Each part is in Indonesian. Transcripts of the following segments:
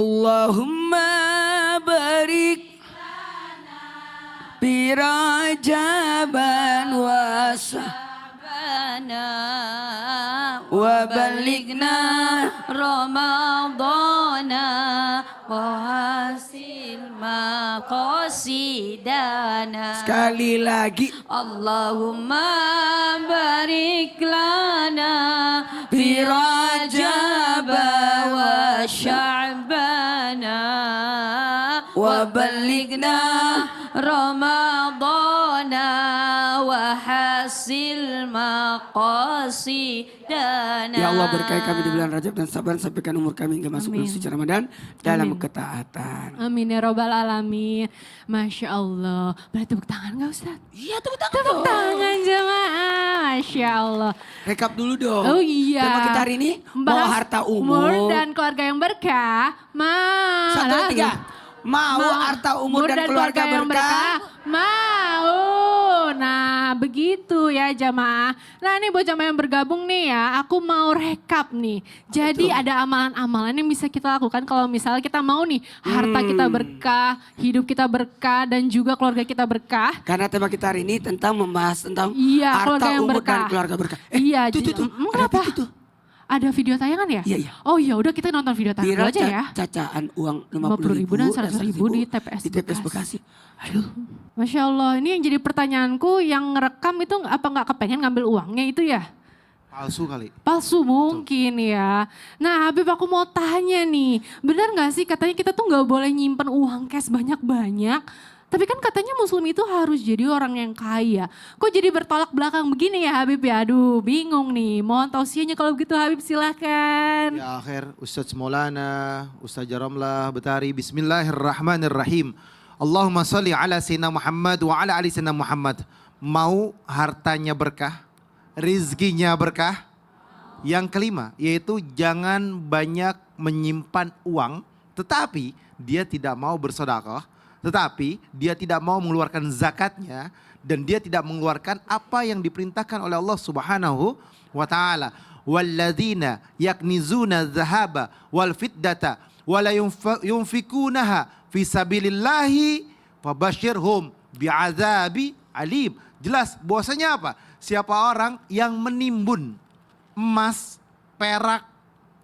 Allahumma barik fi Rajaban wa wa balighna Ramadana wa hasil maqasidana. Sekali lagi. Allahumma barik lana Fi Rajab wa Sya'bana wa balighna Ramadana wa hasil maqasidana. Ya Allah, berkahi kami di bulan Rajab dan Saban, sampaikan umur kami hingga masuk bulan suci Ramadan dalam ketaatan. Amin ya robbal alamin. Masya Allah. Boleh tepuk tangan gak Ustaz? Iya, tepuk tangan. Tepuk tangan jemaah. Masya Allah. Rekap dulu dong. Oh iya. Tema kita hari ini mau harta umur dan keluarga yang berkah. Satu, dua, tiga. Mau harta umur dan keluarga berkah. Mau. Nah begitu ya jamaah. Nah ini buat jamaah yang bergabung nih ya. Aku mau rekap nih. Jadi ada amalan-amalan yang bisa kita lakukan kalau misalnya kita mau nih. Harta kita berkah, hidup kita berkah dan juga keluarga kita berkah. Karena tema kita hari ini tentang membahas tentang Keluarga harta yang umur berkah. dan keluarga berkah. Iya. Itu. Kenapa? Itu. Ada video tayangan ya? Iya. Oh iya udah kita nonton video tayangan aja ya. Cacaan uang 50.000 dan 100.000 di TPS Bekasi. Aduh. Masya Allah, ini yang jadi pertanyaanku, yang ngerekam itu apa nggak kepengen ngambil uangnya itu ya? Palsu kali. Palsu mungkin ya. Nah Habib aku mau tanya nih, benar nggak sih katanya kita tuh nggak boleh nyimpen uang cash banyak-banyak? Tapi kan katanya muslim itu harus jadi orang yang kaya. Kok jadi bertolak belakang begini ya Habib ya? Aduh bingung nih, mohon tausiahnya kalau begitu Habib silahkan. Ya akhir Ustadz Maulana, Ustadz Jaramlah Betari. Bismillahirrahmanirrahim. Allahumma salli ala Sayyidina Muhammad wa ala ali Sayyidina Muhammad. Mau hartanya berkah, rizkinya berkah. Yang kelima yaitu jangan banyak menyimpan uang, tetapi dia tidak mau bersedekah, tetapi dia tidak mau mengeluarkan zakatnya, dan dia tidak mengeluarkan apa yang diperintahkan oleh Allah Subhanahu wa taala. Walladzina yaknizuna dzahaba wal fiddata wala yunfikunaha fi sabilillahi fabashirhum bi'adzabi alim. Jelas bahwasanya apa? Siapa orang yang menimbun emas, perak,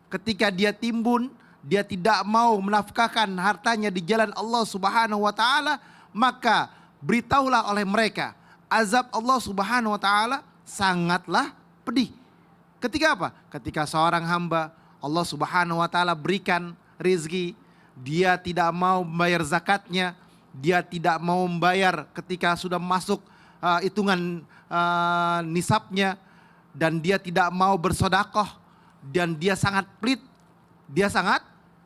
ketika dia timbun, dia tidak mau menafkahkan hartanya di jalan Allah Subhanahu wa taala, maka beritahulah oleh mereka azab Allah Subhanahu wa taala sangatlah pedih. Ketika apa? Ketika seorang hamba Allah Subhanahu wa taala berikan rezeki, dia tidak mau membayar zakatnya, dia tidak mau membayar ketika sudah masuk hitungan nisabnya, dan dia tidak mau bersedekah, dan dia sangat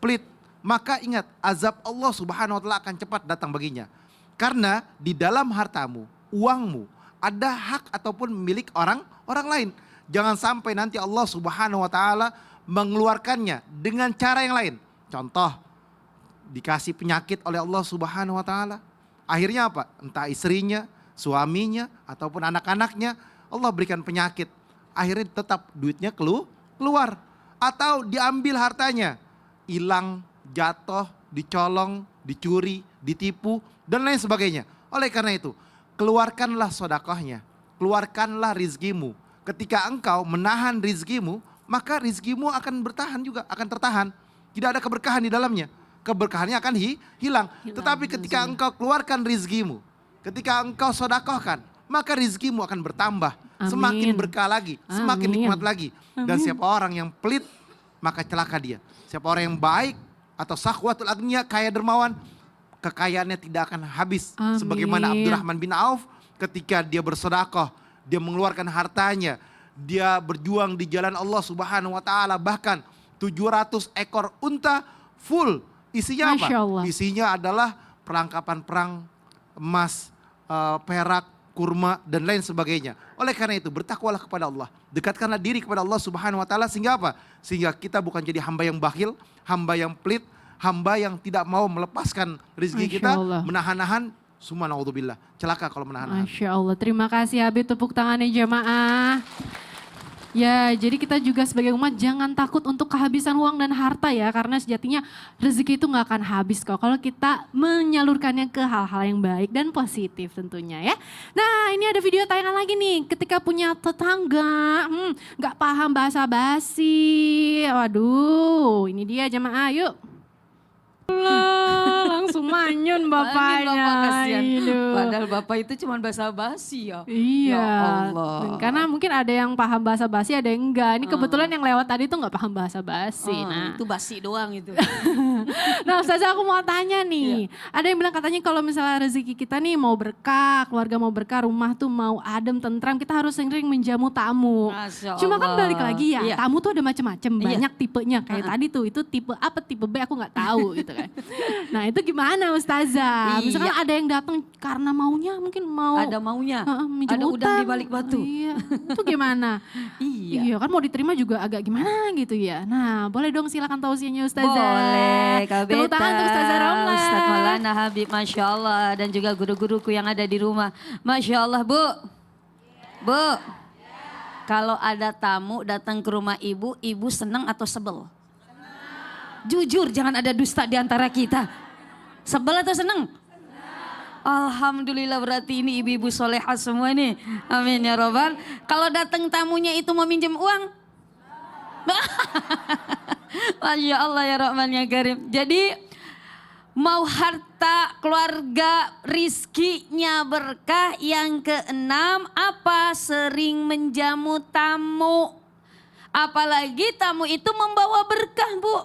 pelit, maka ingat azab Allah Subhanahu wa taala akan cepat datang baginya. Karena di dalam hartamu, uangmu ada hak ataupun milik orang lain. Jangan sampai nanti Allah Subhanahu wa taala mengeluarkannya dengan cara yang lain. Contoh, dikasih penyakit oleh Allah Subhanahu wa taala. Akhirnya apa? Entah istrinya, suaminya ataupun anak-anaknya Allah berikan penyakit. Akhirnya tetap duitnya keluar atau diambil hartanya. Hilang, jatuh, dicolong, dicuri, ditipu, dan lain sebagainya. Oleh karena itu, keluarkanlah sedekahnya, keluarkanlah rizkimu. Ketika engkau menahan rizkimu, maka rizkimu akan bertahan juga, akan tertahan. Tidak ada keberkahan di dalamnya, keberkahannya akan hilang. Tetapi ketika engkau keluarkan rizkimu, ketika engkau sedekahkan, maka rizkimu akan bertambah. Amin. Semakin berkah lagi, semakin Amin. nikmat lagi. Dan siapa orang yang pelit, maka celaka dia. Siapa orang yang baik atau sakhwatul agniya, kaya dermawan, kekayaannya tidak akan habis. Amin. Sebagaimana Abdurrahman bin Auf ketika dia bersedekah, dia mengeluarkan hartanya, dia berjuang di jalan Allah Subhanahu wa taala, bahkan 700 ekor unta full. Isinya apa? Masya Allah. Isinya adalah perlengkapan perang, emas, perak, kurma, dan lain sebagainya. Oleh karena itu bertakwalah kepada Allah. Dekatkanlah diri kepada Allah Subhanahu wa taala, sehingga apa? Sehingga kita bukan jadi hamba yang bakhil, hamba yang pelit, hamba yang tidak mau melepaskan rezeki kita, menahan-nahan. Subhanallah, celaka kalau menahan-nahan. Masya Allah, terima kasih Habib, tepuk tangannya jamaah. Ya, jadi kita juga sebagai umat jangan takut untuk kehabisan uang dan harta ya. Karena sejatinya rezeki itu nggak akan habis kok. Kalau kita menyalurkannya ke hal-hal yang baik dan positif tentunya ya. Nah ini ada video tayangan lagi nih. Ketika punya tetangga nggak paham bahasa basi. Waduh ini dia jemaah yuk. Langsung manyun bapaknya. Bapak kasihan. Aduh. Padahal bapak itu cuma bahasa basi ya. Iya, Ya Allah. karena mungkin ada yang paham bahasa basi, ada yang enggak. Ini kebetulan yang lewat tadi tuh nggak paham bahasa basi. Nah, Itu basi doang itu. nah Ustazah aku mau tanya nih. Ada yang bilang katanya kalau misalnya rezeki kita nih mau berkah, keluarga mau berkah, rumah tuh mau adem, tentram, kita harus sering menjamu tamu. Masya Cuma kan Allah. balik lagi ya, Iya. tamu tuh ada macam-macam, banyak tipenya. Kayak tadi tuh, itu tipe A, tipe B aku nggak tahu gitu kan. Nah itu gimana Ustazah? Iya. Misalkan ada yang datang karena maunya, mungkin mau Ada maunya. minjem Ada udang utang. di balik batu. Iya, itu gimana? Iya. Kan mau diterima juga agak gimana gitu ya. Nah boleh dong silakan tausiahnya Ustazah. Boleh, Kak Tepuk Beta. tangan untuk Ustazah Romla. Ustaz Maulana Habib, Masya Allah. Dan juga guru-guruku yang ada di rumah. Masya Allah, Bu. Bu. Kalau ada tamu datang ke rumah ibu, ibu senang atau sebel? Jujur, jangan ada dusta di antara kita. Sebel atau senang? Alhamdulillah berarti ini ibu-ibu solehah semua nih. Amin ya robbal. Kalau datang tamunya itu mau minjem uang. Masya Allah ya Rahman ya Karim. Jadi mau harta, keluarga, rizkinya berkah. Yang keenam apa? Sering menjamu tamu. Apalagi tamu itu membawa berkah Bu.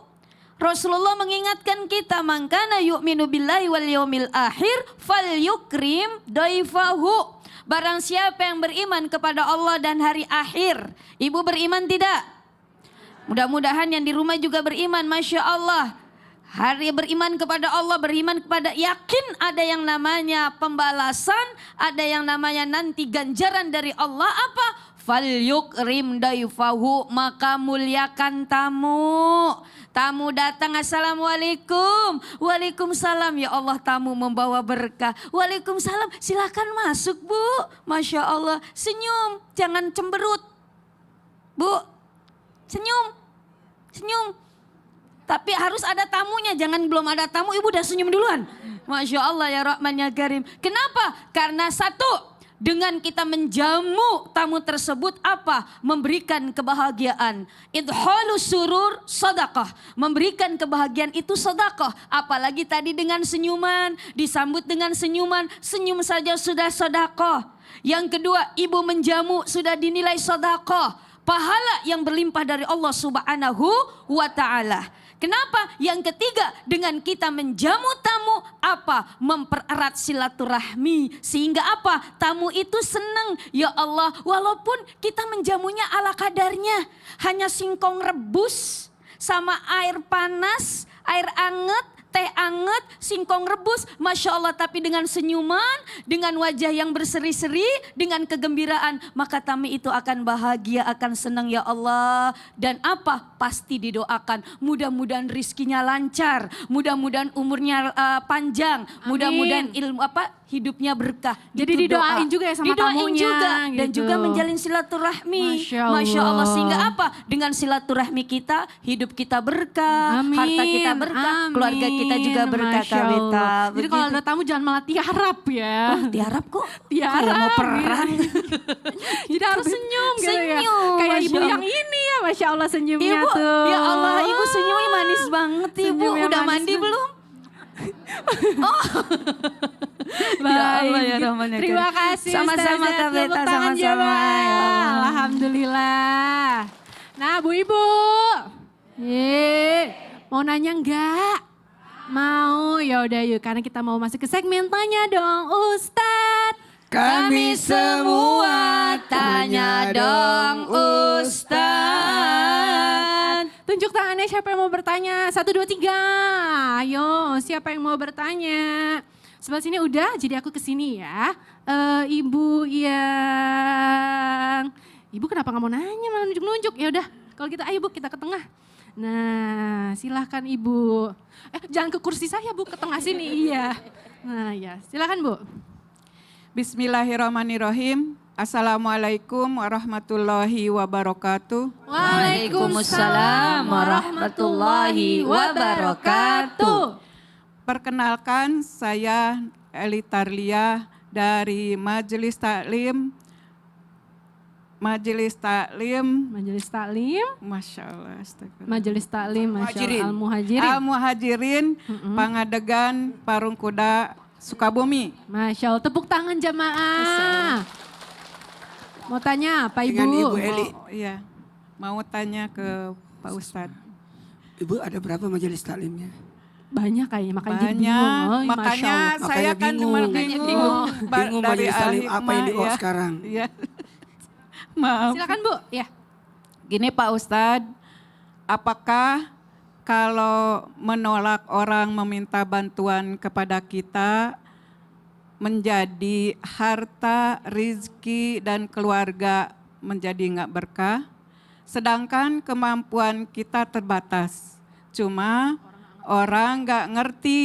Rasulullah mengingatkan kita, mangkana yu'minu billahi wal yaumil akhir falyukrim daifahu. Barang siapa yang beriman kepada Allah dan hari akhir. Ibu beriman tidak? Mudah-mudahan yang di rumah juga beriman, Masya Allah. Hari beriman kepada Allah, beriman kepada, yakin ada yang namanya pembalasan, ada yang namanya nanti ganjaran dari Allah apa? Falyukrim daifahu, maka muliakan tamu. Tamu datang, Assalamualaikum. Waalaikumsalam, ya Allah tamu membawa berkah. Waalaikumsalam, silakan masuk Bu. Masya Allah, senyum, jangan cemberut. Bu, senyum, senyum. Tapi harus ada tamunya, jangan belum ada tamu ibu udah senyum duluan. Masya Allah ya Rahman ya Karim. Kenapa? Karena satu, dengan kita menjamu tamu tersebut apa? Memberikan kebahagiaan. Idhalus surur sedekah. Memberikan kebahagiaan itu sedekah. Apalagi tadi dengan senyuman, disambut dengan senyuman, senyum saja sudah sedekah. Yang kedua, ibu menjamu sudah dinilai sedekah. Pahala yang berlimpah dari Allah Subhanahu wa taala. Kenapa? Yang ketiga, dengan kita menjamu tamu apa? Mempererat silaturahmi. Sehingga apa? Tamu itu senang. Ya Allah, walaupun kita menjamunya ala kadarnya. Hanya singkong rebus sama air panas, air anget, teh anget, singkong rebus, Masya Allah. Tapi dengan senyuman, dengan wajah yang berseri-seri, dengan kegembiraan, maka tamu itu akan bahagia, akan senang ya Allah. Dan apa? Pasti didoakan. Mudah-mudahan rizkinya lancar, mudah-mudahan umurnya panjang, mudah-mudahan ilmu hidupnya berkah. Jadi Itu didoain doa. juga ya sama Didoain tamunya, juga. Dan gitu. juga menjalin silaturahmi. Masya Allah. Sehingga apa? Dengan silaturahmi kita, hidup kita berkah, Amin. harta kita berkah, keluarga kita juga berkah. Masya Allah. Kawita. Jadi kalau ada tamu jangan malah tiarap ya. Tiarap kok. Tiarap. Kayak mau perang. Jadi harus senyum gitu ya. Senyum, Kayak Masya ibu Allah. yang ini ya, Masya Allah senyumnya Ibu, tuh. ya Allah, ibu senyumnya manis banget ibu. Senyumnya Udah manis mandi banget. belum? Baik. Ya Allah, ya Rahman, ya Terima Karim. kasih Sama-sama, Ustazah. Kak Beta, Tepuk tangan sama-sama. coba. Ya Allah. Alhamdulillah. Nah Bu Ibu. Mau nanya enggak? Mau, ya udah yuk karena kita mau masuk ke segmen tanya dong Ustadz. Kami semua tanya dong Ustaz. Tunjuk tangannya siapa yang mau bertanya. 1, 2, 3. Ayo siapa yang mau bertanya. Sebelah sini udah, jadi aku kesini ya. Ibu yang... Ibu kenapa gak mau nanya malah nunjuk-nunjuk. Ya udah, kalau gitu ayo Bu kita ke tengah. Nah silahkan Ibu. Jangan ke kursi saya Bu, ke tengah sini. Iya. Nah ya silahkan Bu. Bismillahirrahmanirrahim. Assalamualaikum warahmatullahi wabarakatuh. Waalaikumsalam warahmatullahi wabarakatuh. Perkenalkan, saya Eli Tarlia dari Majelis Taklim. Majelis Taklim, Masya Allah, astagfirullah. Majelis Taklim, Masya Allah, Al-Muhajirin. Al-Muhajirin, Pangadegan, Parung Kuda, Sukabumi. Masya Allah, tepuk tangan jamaah. Mau tanya apa Ibu? Dengan Ibu Eli. Oh, iya, mau tanya ke Pak Ustadz. Ibu ada berapa majelis taklimnya? Banyak kayaknya, makanya jadi bingung. Banyak, Oh, Masya makanya Allah. saya Makanya kan cuma bingung. bingung. Bingung dari majelis taklim apa yang Al-Hikmah, dibawa ya. sekarang. Iya. Maaf. Silakan Bu. Ya. Gini Pak Ustadz, apakah kalau menolak orang meminta bantuan kepada kita menjadi harta, rizki, dan keluarga menjadi nggak berkah? Sedangkan kemampuan kita terbatas. Cuma orang nggak ngerti,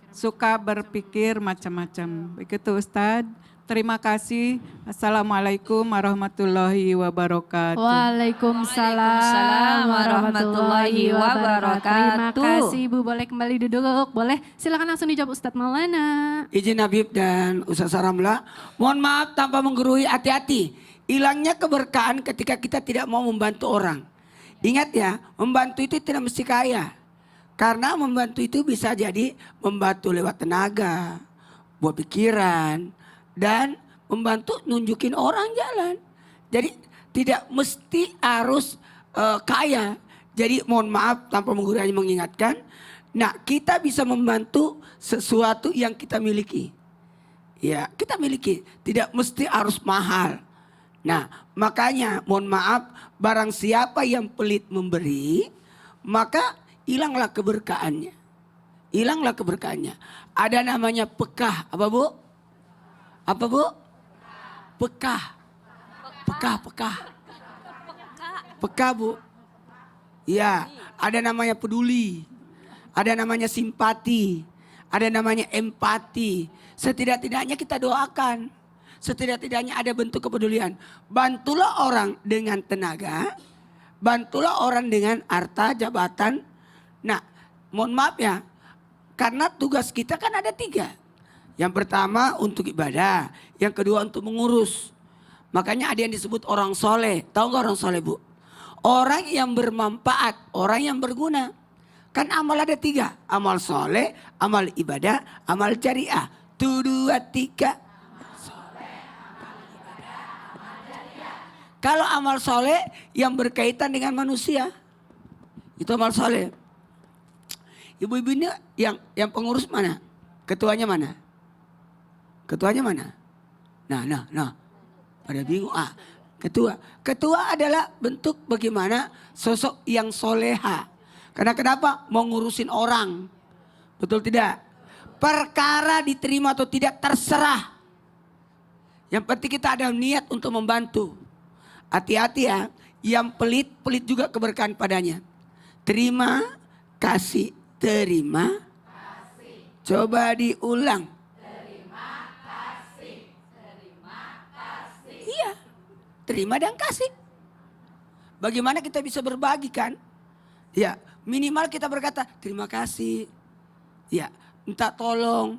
suka berpikir macam-macam. Begitu Ustadz. Terima kasih. Assalamualaikum warahmatullahi wabarakatuh. Waalaikumsalam warahmatullahi wabarakatuh. Terima kasih Bu, boleh kembali duduk. Boleh, silakan langsung dijawab Ustadz Maulana. Izin Habib dan Ustaz Saramla, mohon maaf tanpa menggurui, hati-hati. Hilangnya keberkahan ketika kita tidak mau membantu orang. Ingat ya, membantu itu tidak mesti kaya. Karena membantu itu bisa jadi membantu lewat tenaga, buat pikiran, dan membantu nunjukin orang jalan. Jadi tidak mesti harus kaya. Jadi mohon maaf tanpa menggurui, hanya mengingatkan. Nah, kita bisa membantu sesuatu yang kita miliki. Ya, kita miliki. Tidak mesti harus mahal. Nah, makanya mohon maaf, barang siapa yang pelit memberi, maka hilanglah keberkahannya. Hilanglah keberkahannya. Ada namanya pekah. Apa Bu? Apa Bu? Pekah. Pekah. Pekah Bu. Ya, ada namanya peduli. Ada namanya simpati. Ada namanya empati. Setidak-tidaknya kita doakan. Setidak-tidaknya ada bentuk kepedulian. Bantulah orang dengan tenaga. Bantulah orang dengan harta, jabatan. Nah, mohon maaf ya. Karena tugas kita kan ada 3. Yang pertama untuk ibadah, yang kedua untuk mengurus. Makanya ada yang disebut orang soleh. Tahu gak orang soleh Bu? Orang yang bermanfaat, orang yang berguna. Kan amal ada 3. Amal soleh, amal ibadah, amal jariah. 1, 2, 3. Kalau amal soleh yang berkaitan dengan manusia. Itu amal soleh. Ibu-ibu ini yang pengurus mana? Ketuanya mana? Ketuanya mana? Nah. Pada bingung. Ketua adalah bentuk bagaimana sosok yang soleha. Karena kenapa? Mau ngurusin orang. Betul tidak? Perkara diterima atau tidak terserah. Yang penting kita ada niat untuk membantu. Hati-hati ya. Yang pelit juga keberkahan padanya. Terima kasih. Terima kasih. Coba diulang. Terima dan kasih. Bagaimana kita bisa berbagi kan? Ya, minimal kita berkata terima kasih. Ya, minta tolong.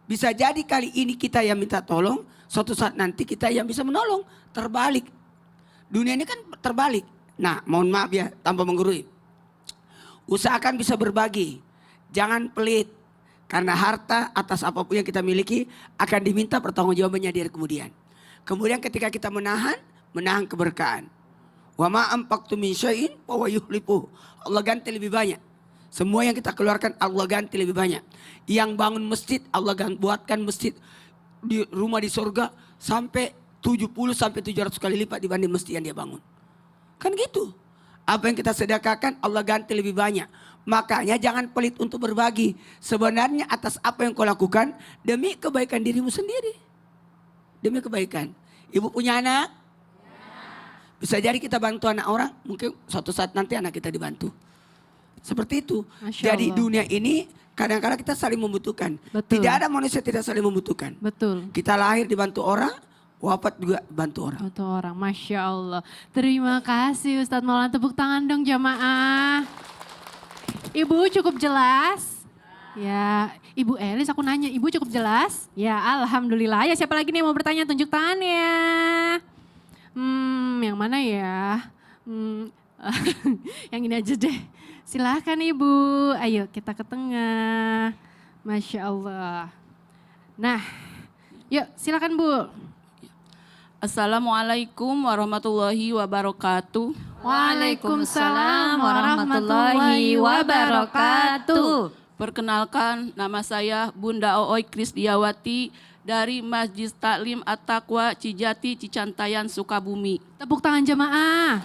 Bisa jadi kali ini kita yang minta tolong, suatu saat nanti kita yang bisa menolong. Terbalik. Dunia ini kan terbalik. Nah, mohon maaf ya, tanpa menggurui. Usahakan bisa berbagi. Jangan pelit. Karena harta atas apapun yang kita miliki akan diminta pertanggungjawabannya di hari kemudian. Kemudian ketika kita menahan keberkahan. Wa ma anfaqtum min syai'in fa huwa yukhlifuh. Allah ganti lebih banyak. Semua yang kita keluarkan Allah ganti lebih banyak. Yang bangun masjid Allah buatkan masjid di rumah di surga sampai 70 sampai 700 kali lipat dibanding masjid yang dia bangun. Kan gitu. Apa yang kita sedekahkan Allah ganti lebih banyak. Makanya jangan pelit untuk berbagi. Sebenarnya atas apa yang kau lakukan demi kebaikan dirimu sendiri. Demi kebaikan. Ibu punya anak? Bisa jadi kita bantu anak orang, mungkin suatu saat nanti anak kita dibantu. Seperti itu. Masya Jadi Allah. dunia ini kadang-kadang kita saling membutuhkan. Betul. Tidak ada manusia tidak saling membutuhkan. Betul. Kita lahir dibantu orang, wafat juga bantu orang. Bantu orang, Masya Allah. Terima kasih Ustadz Maulana, tepuk tangan dong jamaah. Ibu cukup jelas? Ya, Ibu Elis aku nanya, Ibu cukup jelas? Ya, Alhamdulillah. Ya siapa lagi nih yang mau bertanya, tunjuk tangannya. Yang mana ya? Yang ini aja deh. Silahkan Ibu, ayo kita ke tengah. Masya Allah. Nah, yuk silakan Bu. Assalamualaikum warahmatullahi wabarakatuh. Waalaikumsalam warahmatullahi wabarakatuh. Perkenalkan, nama saya Bunda Ooy Krisdiawati dari Masjid Taklim At-Taqwa Cijati Cicantayan Sukabumi. Tepuk tangan jemaah.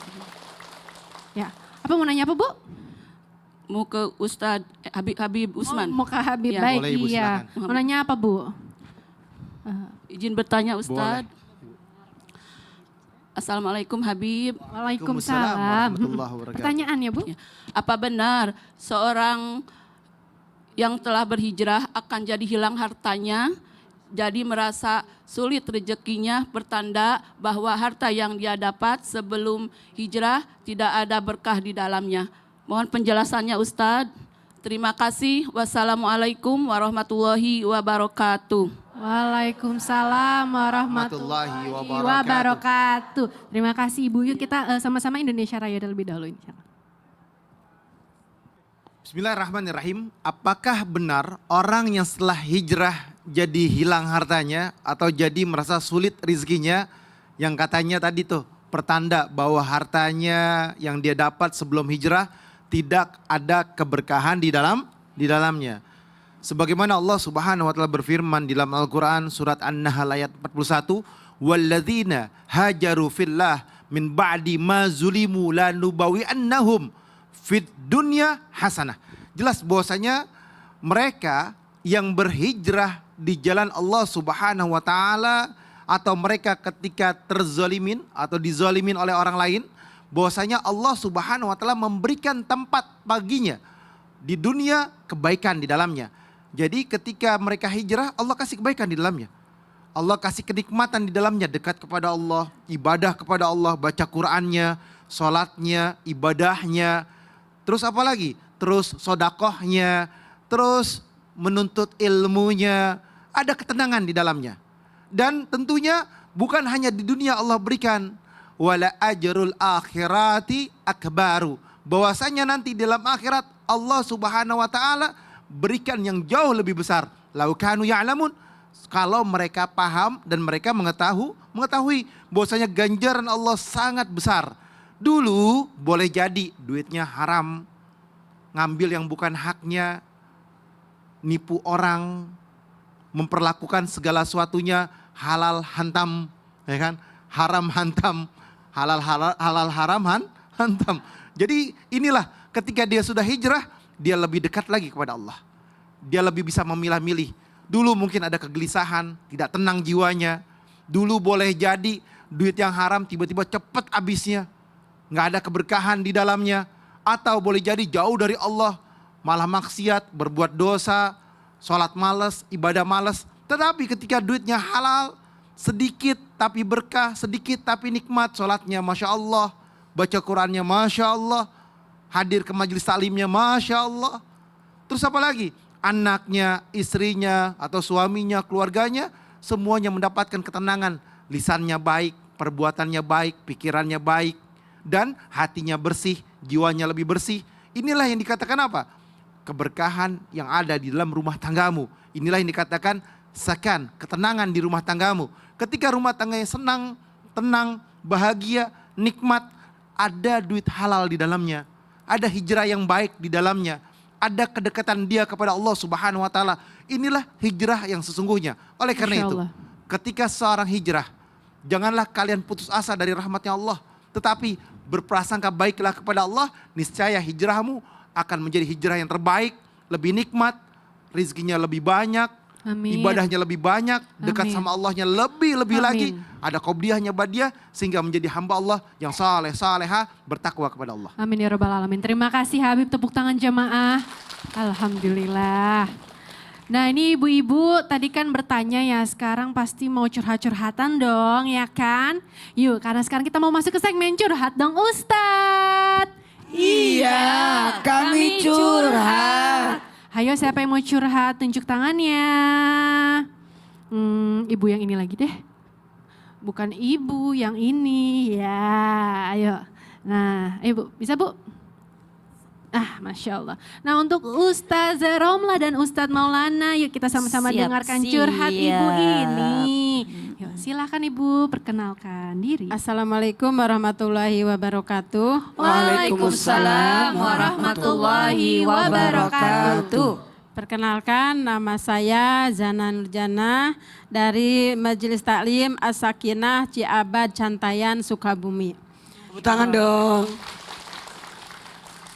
Ya, apa mau nanya apa Bu? Mau ke Ustadz Habib Usman. Mau ke Habib, Ya. baik Boleh, Ibu, iya. silakan. Mau nanya apa Bu? Izin bertanya Ustadz. Assalamualaikum Habib. Waalaikumsalam. warahmatullahi wabarakatuh. Pertanyaan ya Bu? Apa benar seorang yang telah berhijrah akan jadi hilang hartanya, jadi merasa sulit rezekinya, pertanda bahwa harta yang dia dapat sebelum hijrah tidak ada berkah di dalamnya? Mohon penjelasannya Ustadz. Terima kasih. Wassalamualaikum warahmatullahi wabarakatuh. Waalaikumsalam warahmatullahi wabarakatuh. Terima kasih Ibu. Yuk kita sama-sama Indonesia Raya terlebih dahulu. Bismillahirrahmanirrahim. Apakah benar orang yang setelah hijrah jadi hilang hartanya atau jadi merasa sulit rezekinya, yang katanya tadi tuh pertanda bahwa hartanya yang dia dapat sebelum hijrah tidak ada keberkahan di dalamnya. Sebagaimana Allah Subhanahu wa taala berfirman di dalam Al-Qur'an surat An-Nahl ayat 41, "Walladzina hajaru fillah min ba'di ma zulimu lanubawi'annahum fid dunya hasanah." Jelas bahwasanya mereka yang berhijrah di jalan Allah Subhanahu wa taala atau mereka ketika terzalimin atau dizalimin oleh orang lain, bahwasanya Allah Subhanahu wa taala memberikan tempat baginya di dunia kebaikan di dalamnya. Jadi ketika mereka hijrah, Allah kasih kebaikan di dalamnya. Allah kasih kenikmatan di dalamnya, dekat kepada Allah, ibadah kepada Allah, baca Qur'annya, sholatnya, ibadahnya. Terus apa lagi? Terus sodakohnya, terus menuntut ilmunya, ada ketenangan di dalamnya. Dan tentunya bukan hanya di dunia Allah berikan, wala ajrul akhirati akbaru. Bahwasanya nanti dalam akhirat Allah Subhanahu wa taala berikan yang jauh lebih besar. Lau kanu ya'lamun, kalau mereka paham dan mereka mengetahui bahwasanya ganjaran Allah sangat besar. Dulu boleh jadi duitnya haram, ngambil yang bukan haknya, nipu orang, memperlakukan segala sesuatunya halal hantam, ya kan? Haram hantam, halal haram hantam. Jadi inilah ketika dia sudah hijrah, dia lebih dekat lagi kepada Allah. Dia lebih bisa memilah-milih. Dulu mungkin ada kegelisahan, tidak tenang jiwanya. Dulu boleh jadi duit yang haram tiba-tiba cepat habisnya. Nggak ada keberkahan di dalamnya. Atau boleh jadi jauh dari Allah, malah maksiat, berbuat dosa, sholat malas, ibadah malas. Tetapi ketika duitnya halal, sedikit tapi berkah, sedikit tapi nikmat. Sholatnya Masya Allah, baca Qurannya Masya Allah, hadir ke majelis taklimnya Masya Allah. Terus apa lagi? Anaknya, istrinya, atau suaminya, keluarganya, semuanya mendapatkan ketenangan. Lisannya baik, perbuatannya baik, pikirannya baik, dan hatinya bersih, jiwanya lebih bersih. Inilah yang dikatakan apa? Keberkahan yang ada di dalam rumah tanggamu. Inilah yang dikatakan sakan, ketenangan di rumah tanggamu. Ketika rumah tangganya senang, tenang, bahagia, nikmat, ada duit halal di dalamnya. Ada hijrah yang baik di dalamnya. Ada kedekatan dia kepada Allah Subhanahu wa taala. Inilah hijrah yang sesungguhnya. Oleh karena Masya itu, Allah. ketika seorang hijrah, janganlah kalian putus asa dari rahmatnya Allah, tetapi berprasangka baiklah kepada Allah, niscaya hijrahmu akan menjadi hijrah yang terbaik, lebih nikmat, rezekinya lebih banyak, Amin. ibadahnya lebih banyak, dekat Amin. sama Allahnya lebih Amin. lagi, ada qobliyahnya badiah, sehingga menjadi hamba Allah yang saleh, saleha, bertakwa kepada Allah. Amin ya rabbal alamin. Terima kasih Habib, tepuk tangan jamaah. Alhamdulillah. Nah ini ibu-ibu tadi kan bertanya ya, sekarang pasti mau curhat-curhatan dong ya kan? Yuk karena sekarang kita mau masuk ke segmen curhat dong Ustadz. Iya, kami curhat. Ayo siapa yang mau curhat tunjuk tangannya. Ibu yang ini lagi deh. Bukan ibu yang ini ya, ayo. Nah ibu bisa bu? Masya Allah. Nah untuk Ustazah Romlah dan Ustadz Maulana, yuk kita sama-sama dengarkan curhat ibu ini. Yuk silakan ibu perkenalkan diri. Assalamualaikum warahmatullahi wabarakatuh. Waalaikumsalam warahmatullahi wabarakatuh. Perkenalkan, nama saya Zana Nurjana dari Majelis Taklim As-Sakinah Ciabad Cantayan Sukabumi. Tepuk tangan dong.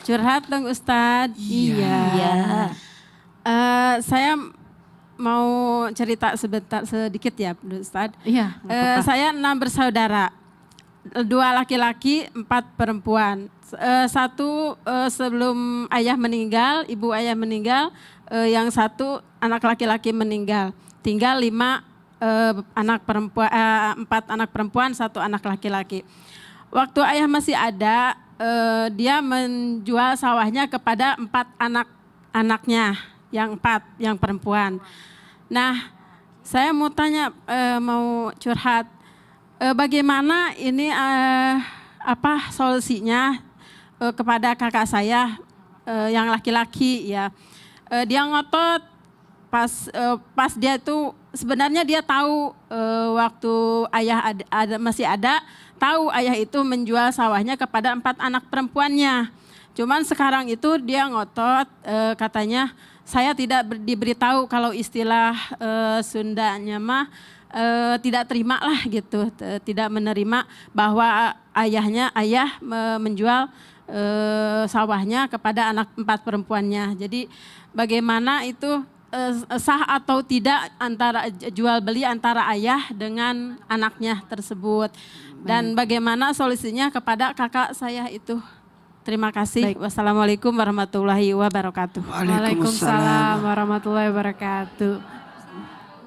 Curhat dong Ustadz. Iya. Saya mau cerita sedikit ya Ustadz. Iya. Saya 6 bersaudara, 2 laki-laki, 4 perempuan. Satu sebelum ayah meninggal, ibu ayah meninggal, yang satu anak laki-laki meninggal. Tinggal 5 anak perempuan, 4 anak perempuan, 1 anak laki-laki. Waktu ayah masih ada, dia menjual sawahnya kepada 4 anak-anaknya, yang 4 yang perempuan. Nah, saya mau tanya, mau curhat, bagaimana ini apa solusinya kepada kakak saya yang laki-laki ya. Dia ngotot pas dia itu sebenarnya dia tahu waktu ayah masih ada, tahu ayah itu menjual sawahnya kepada 4 anak perempuannya. Cuman sekarang itu dia ngotot, katanya saya tidak diberitahu, kalau istilah Sundanya mah tidak terima lah gitu, tidak menerima bahwa ayah menjual sawahnya kepada anak 4 perempuannya. Jadi bagaimana itu sah atau tidak antara jual beli antara ayah dengan anaknya tersebut, dan bagaimana solusinya kepada kakak saya itu. Terima kasih. Wassalamualaikum warahmatullahi wabarakatuh. Waalaikumsalam warahmatullahi wabarakatuh.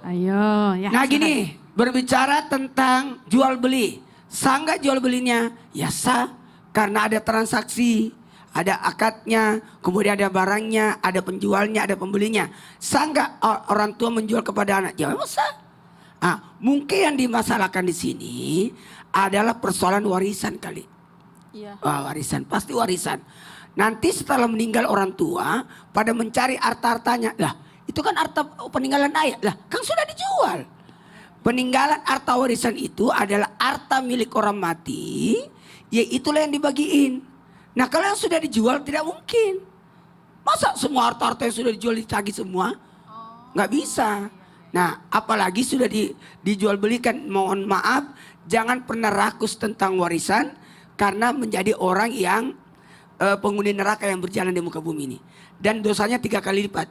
Ayo ya. Nah gini, berbicara tentang jual beli. Sah nggak jual belinya? Ya sah, karena ada transaksi, ada akadnya, kemudian ada barangnya, ada penjualnya, ada pembelinya. Sah nggak orang tua menjual kepada anak? Ya memang sah. Mungkin yang dimasalahkan di sini adalah persoalan warisan kali. Iya. Warisan, pasti warisan. Nanti setelah meninggal orang tua, pada mencari harta-hartanya. Lah, itu kan harta peninggalan ayah. Lah, kan sudah dijual. Peninggalan harta warisan itu adalah harta milik orang mati, ya itulah yang dibagiin. Nah, kalau yang sudah dijual tidak mungkin. Masa semua harta-harta yang sudah dijual ditagih semua? Nggak bisa. Nah, apalagi sudah dijual belikan. Mohon maaf, jangan pernah rakus tentang warisan, karena menjadi orang yang penghuni neraka yang berjalan di muka bumi ini. Dan dosanya 3 kali lipat.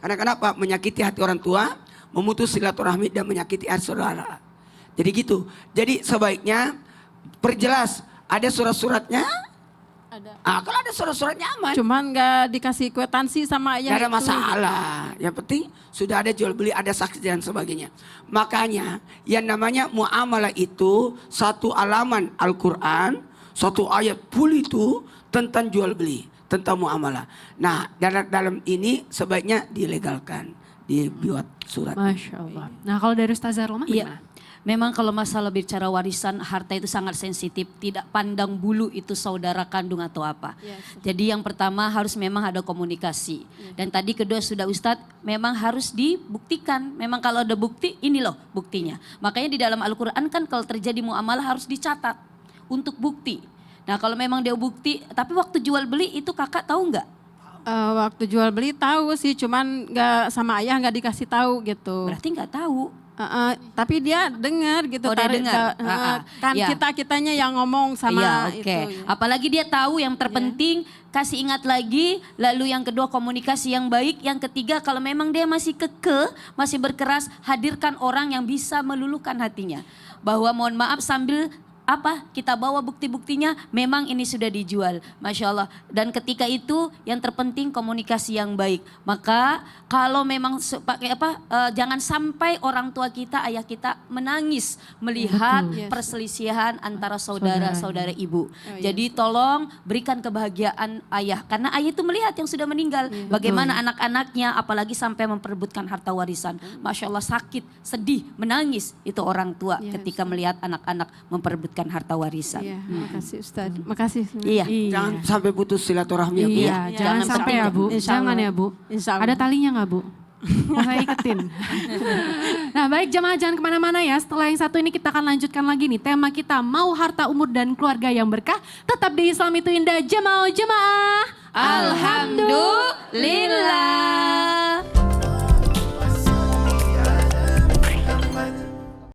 Karena kenapa? Menyakiti hati orang tua, memutus silaturahmi, dan menyakiti hati saudara. Jadi gitu. Jadi sebaiknya perjelas, ada surat-suratnya. Ada. Kalau ada surat-suratnya aman. Cuman nggak dikasih kwitansi sama ayah. Gak ada itu. masalah. Yang penting sudah ada jual beli, ada saksi dan sebagainya. Makanya yang namanya muamalah itu satu halaman Al-Quran, satu ayat full itu tentang jual beli, tentang muamalah. Nah, dalam ini sebaiknya dilegalkan, dibuat surat. Masya Allah. Nah kalau dari Ustazah Romlah Iya. gimana? Memang kalau masalah bicara warisan, harta itu sangat sensitif. Tidak pandang bulu itu saudara kandung atau apa. Jadi yang pertama harus memang ada komunikasi. Dan tadi kedua sudah Ustadz, memang harus dibuktikan. Memang kalau ada bukti, ini loh buktinya. Makanya di dalam Al-Quran kan kalau terjadi muamalah harus dicatat untuk bukti. Nah kalau memang dia bukti, tapi waktu jual beli itu kakak tahu nggak? Waktu jual beli tahu sih, cuman nggak sama ayah nggak dikasih tahu gitu. Berarti nggak tahu. Tapi dia dengar gitu. Oh, dia dengar. Kan Ya. kitanya yang ngomong sama Iya, oke. itu. Apalagi dia tahu yang terpenting, kasih ingat lagi. Lalu yang kedua komunikasi yang baik. Yang ketiga kalau memang dia masih masih berkeras, hadirkan orang yang bisa meluluhkan hatinya. Bahwa mohon maaf sambil apa? Kita bawa bukti-buktinya, memang ini sudah dijual. Masya Allah. Dan ketika itu yang terpenting komunikasi yang baik. Maka kalau memang pakai jangan sampai orang tua kita, ayah kita menangis melihat perselisihan antara saudara-saudara ibu. Jadi tolong berikan kebahagiaan ayah. Karena ayah itu melihat yang sudah meninggal. Bagaimana anak-anaknya apalagi sampai memperebutkan harta warisan. Masya Allah sakit, sedih, menangis itu orang tua ketika melihat anak-anak memperebutkan harta warisan. Iya, makasih Ustaz. Makasih. Iya. Jangan sampai putus silaturahmi ya, Bu. Iya, jangan sampai ya Bu. Insya Jangan Allah. ya Bu. Insya Allah. Ada talinya nggak Bu? Mau saya iketin. Nah baik jemaah jangan kemana-mana ya. Setelah yang satu ini kita akan lanjutkan lagi nih. Tema kita mau harta umur dan keluarga yang berkah. Tetap di Islam itu indah jemaah. Alhamdulillah.